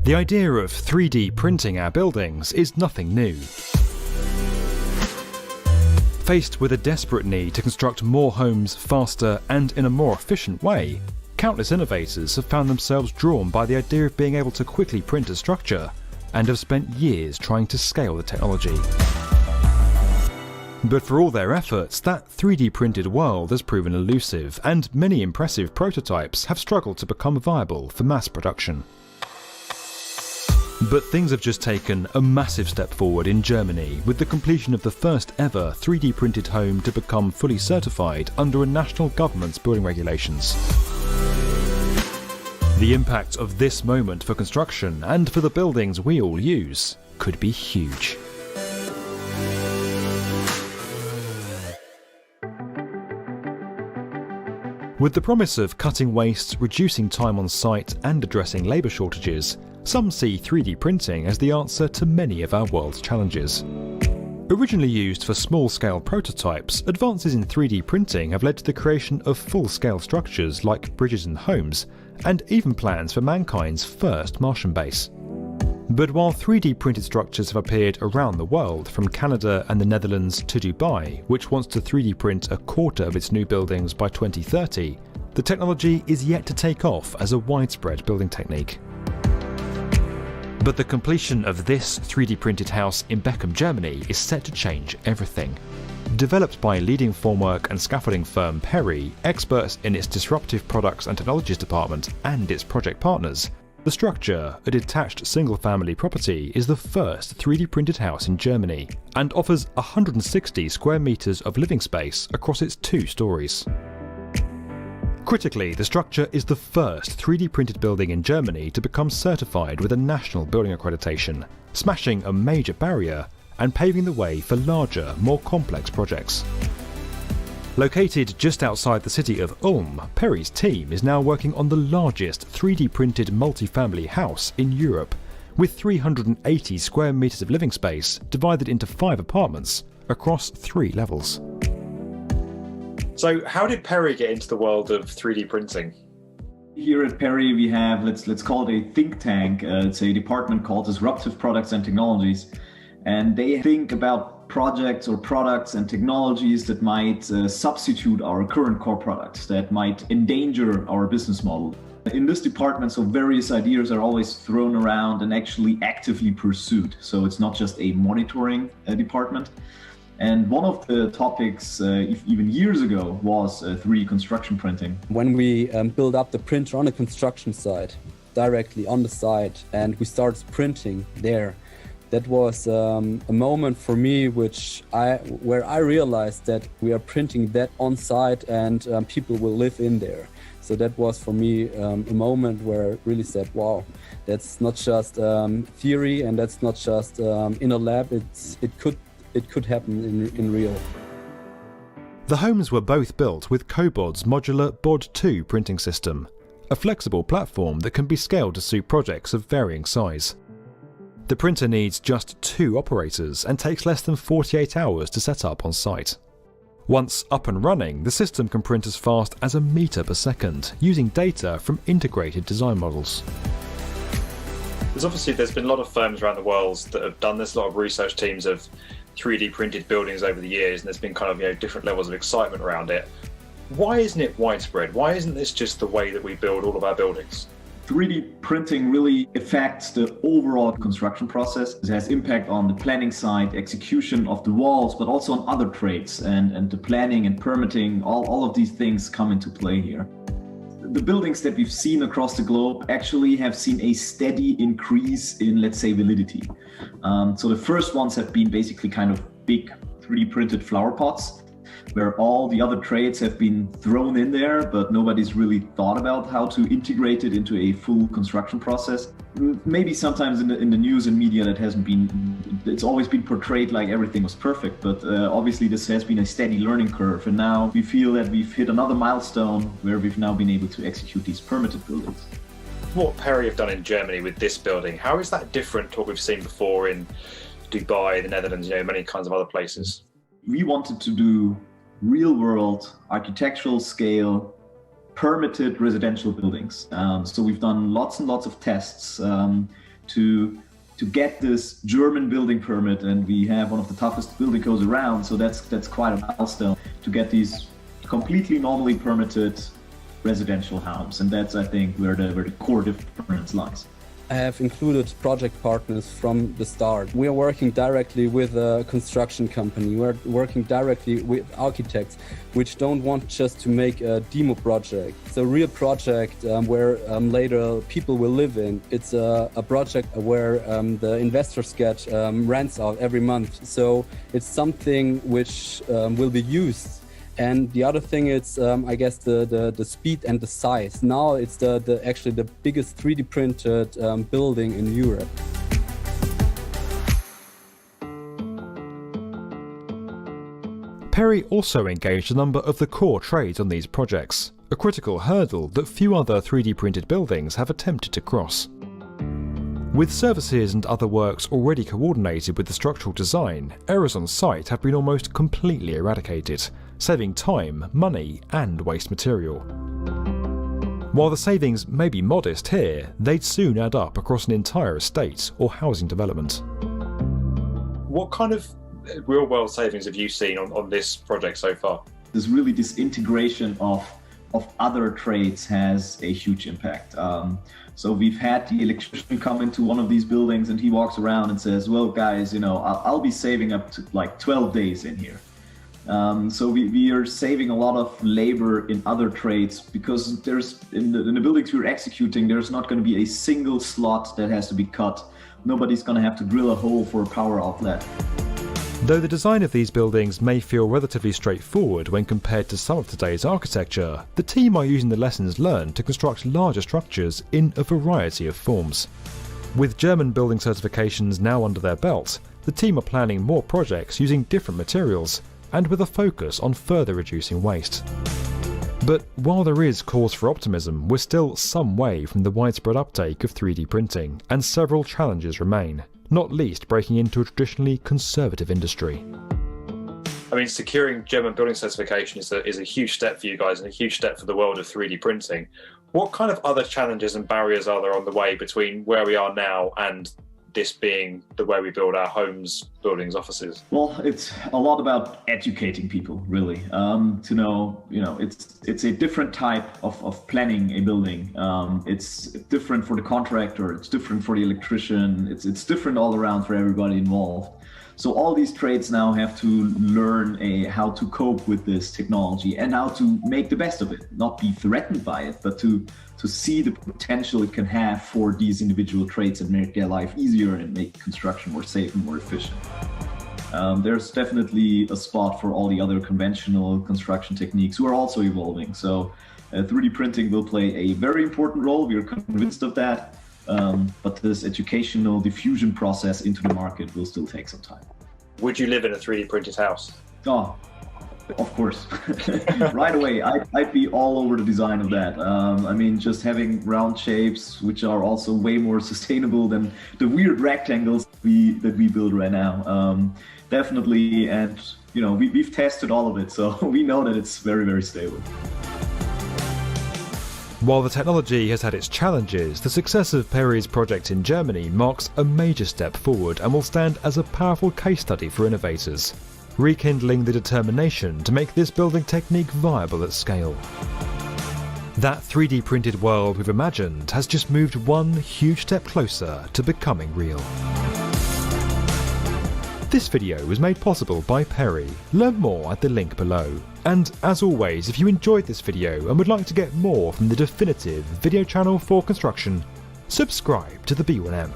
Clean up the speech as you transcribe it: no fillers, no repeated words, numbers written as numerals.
The idea of 3D printing our buildings is nothing new. Faced with a desperate need to construct more homes faster and in a more efficient way, countless innovators have found themselves drawn by the idea of being able to quickly print a structure, and have spent years trying to scale the technology. But for all their efforts, that 3D printed world has proven elusive, and many impressive prototypes have struggled to become viable for mass production. But things have just taken a massive step forward in Germany with the completion of the first ever 3D printed home to become fully certified under a national government's building regulations. The impact of this moment for construction and for the buildings we all use could be huge. With the promise of cutting waste, reducing time on site and addressing labour shortages, some see 3D printing as the answer to many of our world's challenges. Originally used for small-scale prototypes, advances in 3D printing have led to the creation of full-scale structures like bridges and homes, and even plans for mankind's first Martian base. But while 3D printed structures have appeared around the world, from Canada and the Netherlands to Dubai, which wants to 3D print a quarter of its new buildings by 2030, the technology is yet to take off as a widespread building technique. But the completion of this 3D printed house in Beckham, Germany is set to change everything. Developed by leading formwork and scaffolding firm Perry, experts in its disruptive products and technologies department and its project partners, the structure, a detached single-family property, is the first 3D printed house in Germany and offers 160 square metres of living space across its 2 stories. Critically, the structure is the first 3D printed building in Germany to become certified with a national building accreditation, smashing a major barrier and paving the way for larger, more complex projects. Located just outside the city of Ulm, Perry's team is now working on the largest 3D printed multi-family house in Europe, with 380 square metres of living space divided into 5 apartments across 3 levels. So how did Perry get into the world of 3D printing? Here at Perry we have, let's call it a think tank. It's a department called Disruptive Products and Technologies. And they think about projects or products and technologies that might substitute our current core products, that might endanger our business model. In this department, so various ideas are always thrown around and actually actively pursued. So it's not just a monitoring department. And one of the topics, even years ago, was 3D construction printing. When we build up the printer on a construction site, directly on the site, and we started printing there, that was a moment for me where I realized that we are printing that on site and people will live in there. So that was for me a moment where I really said, wow, that's not just theory and that's not just in a lab, it could happen in real. The homes were both built with Cobod's modular BOD 2 printing system, a flexible platform that can be scaled to suit projects of varying size. The printer needs just 2 operators and takes less than 48 hours to set up on site. Once up and running, the system can print as fast as a metre per second, using data from integrated design models. There's been a lot of firms around the world that have done this, a lot of research teams of 3D printed buildings over the years, and there's been kind of different levels of excitement around it. Why isn't it widespread? Why isn't this just the way that we build all of our buildings? 3D printing really affects the overall construction process. It has impact on the planning side, execution of the walls, but also on other trades and the planning and permitting. All of these things come into play here. The buildings that we've seen across the globe actually have seen a steady increase in, let's say, validity. So the first ones have been basically kind of big 3D printed flower pots, where all the other trades have been thrown in there, but nobody's really thought about how to integrate it into a full construction process. Maybe sometimes in the news and media it's always been portrayed like everything was perfect, but obviously this has been a steady learning curve, and now we feel that we've hit another milestone where we've now been able to execute these permitted buildings. What Perry have done in Germany with this building, how is that different to what we've seen before in Dubai, the Netherlands, many kinds of other places? We wanted to do real-world, architectural scale, permitted residential buildings. So we've done lots and lots of tests to get this German building permit, and we have one of the toughest building codes around, so that's quite a milestone to get these completely normally permitted residential homes, and that's, I think, where the core difference lies. I have included project partners from the start. We are working directly with a construction company. We're working directly with architects, which don't want just to make a demo project. It's a real project where later people will live in. It's a project where the investors get rents out every month. So it's something which will be used. And the other thing is, I guess, the speed and the size. Now it's actually the biggest 3D printed building in Europe. Perry also engaged a number of the core trades on these projects, a critical hurdle that few other 3D printed buildings have attempted to cross. With services and other works already coordinated with the structural design, errors on site have been almost completely eradicated, saving time, money, and waste material. While the savings may be modest here, they'd soon add up across an entire estate or housing development. What kind of real-world savings have you seen on this project so far? This integration of other trades has a huge impact. So we've had the electrician come into one of these buildings, and he walks around and says, well, guys, I'll be saving up to like 12 days in here. So we are saving a lot of labor in other trades, because there's in the buildings we're executing, there's not going to be a single slot that has to be cut. Nobody's going to have to drill a hole for a power outlet. Though the design of these buildings may feel relatively straightforward when compared to some of today's architecture, the team are using the lessons learned to construct larger structures in a variety of forms. With German building certifications now under their belt, the team are planning more projects using different materials, and with a focus on further reducing waste. But while there is cause for optimism, we're still some way from the widespread uptake of 3D printing, and several challenges remain, not least breaking into a traditionally conservative industry. I mean, securing German building certification is a huge step for you guys, and a huge step for the world of 3D printing. What kind of other challenges and barriers are there on the way between where we are now and this being the way we build our homes, buildings, offices? Well, it's a lot about educating people, really, to know, it's a different type of planning a building. It's different for the contractor, it's different for the electrician, it's different all around for everybody involved. So all these trades now have to learn how to cope with this technology and how to make the best of it, not be threatened by it, but to see the potential it can have for these individual trades and make their life easier and make construction more safe and more efficient. There's definitely a spot for all the other conventional construction techniques who are also evolving. So 3D printing will play a very important role. We are convinced of that. But this educational diffusion process into the market will still take some time. Would you live in a 3D printed house? Oh, of course. Right away, I'd be all over the design of that. I mean, just having round shapes, which are also way more sustainable than the weird rectangles that we build right now. Definitely, and we've tested all of it, so we know that it's very, very stable. While the technology has had its challenges, the success of Perry's project in Germany marks a major step forward and will stand as a powerful case study for innovators, rekindling the determination to make this building technique viable at scale. That 3D printed world we've imagined has just moved one huge step closer to becoming real. This video was made possible by Perry. Learn more at the link below. And as always, if you enjoyed this video and would like to get more from the definitive video channel for construction, subscribe to the B1M.